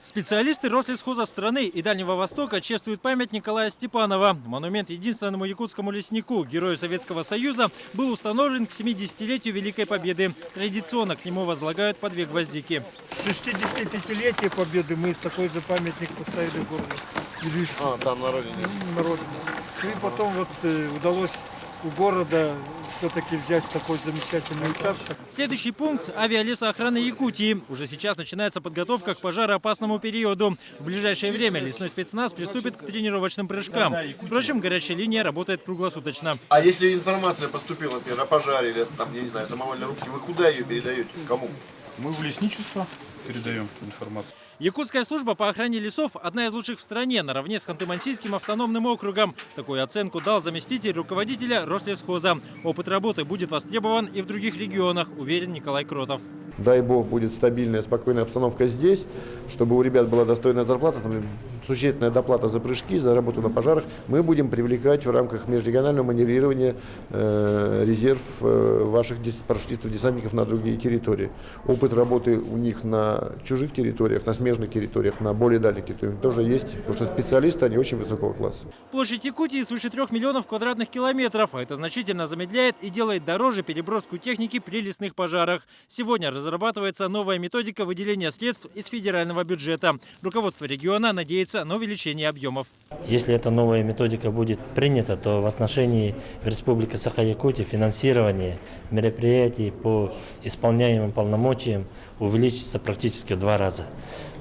Специалисты Рослесхоза страны и Дальнего Востока чествуют память Николая Степанова. Монумент единственному якутскому леснику, герою Советского Союза, был установлен к 70-летию Великой Победы. Традиционно к нему возлагают по 2 гвоздики. С 65-летия Победы мы такой же памятник поставили в городе. Там на родине. На родине. И потом удалось у города все-таки взять такой замечательный участок. Следующий пункт – авиалесоохраны Якутии. Уже сейчас начинается подготовка к пожароопасному периоду. В ближайшее время лесной спецназ приступит к тренировочным прыжкам. Впрочем, горячая линия работает круглосуточно. А если информация поступила, например, о пожаре или там, я не знаю, самовольной рубке, вы куда ее передаете? Кому? Мы в лесничество передаем информацию. Якутская служба по охране лесов – одна из лучших в стране, наравне с Ханты-Мансийским автономным округом. Такую оценку дал заместитель руководителя Рослесхоза. Опыт работы будет востребован и в других регионах, уверен Николай Кротов. Дай бог, будет стабильная, спокойная обстановка здесь, чтобы у ребят была достойная зарплата, там, существенная доплата за прыжки, за работу на пожарах. Мы будем привлекать в рамках межрегионального маневрирования резерв ваших парашютистов-десантников на другие территории. Опыт работы у них на чужих территориях, на смежных территориях, на более дальних территориях тоже есть, потому что специалисты, они очень высокого класса. Площадь Якутии свыше 3 миллионов квадратных километров, а это значительно замедляет и делает дороже переброску техники при лесных пожарах. Сегодня разрабатывается новая методика выделения средств из федерального бюджета. Руководство региона надеется на увеличение объемов. Если эта новая методика будет принята, то в отношении Республики Саха-Якутия финансирование мероприятий по исполняемым полномочиям увеличится практически в 2 раза.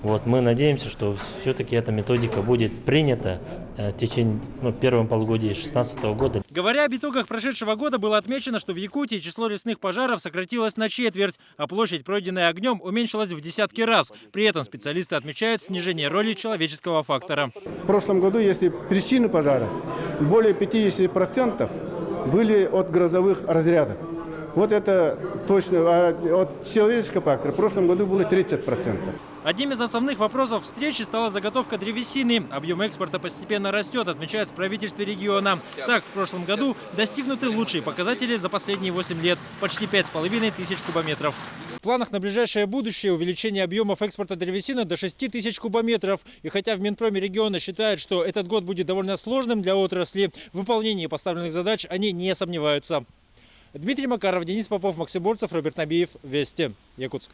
Мы надеемся, что все-таки эта методика будет принята в течение первого полугодия 2016 года. Говоря об итогах прошедшего года, было отмечено, что в Якутии число лесных пожаров сократилось на 1/4, а площадь, пройденная огнем, уменьшилась в десятки раз. При этом специалисты отмечают снижение роли человеческого фактора. В прошлом году, если причины пожара, более 50% были от грозовых разрядов. Вот это точно. А от человеческого фактора в прошлом году было 30%. Одним из основных вопросов встречи стала заготовка древесины. Объем экспорта постепенно растет, отмечают в правительстве региона. Так, в прошлом году достигнуты лучшие показатели за последние 8 лет – почти 5500 кубометров. В планах на ближайшее будущее увеличение объемов экспорта древесины до 6000 кубометров. И хотя в Минпроме региона считают, что этот год будет довольно сложным для отрасли, в выполнении поставленных задач они не сомневаются. Дмитрий Макаров, Денис Попов, Максим Борцев, Роберт Набиев. Вести. Якутск.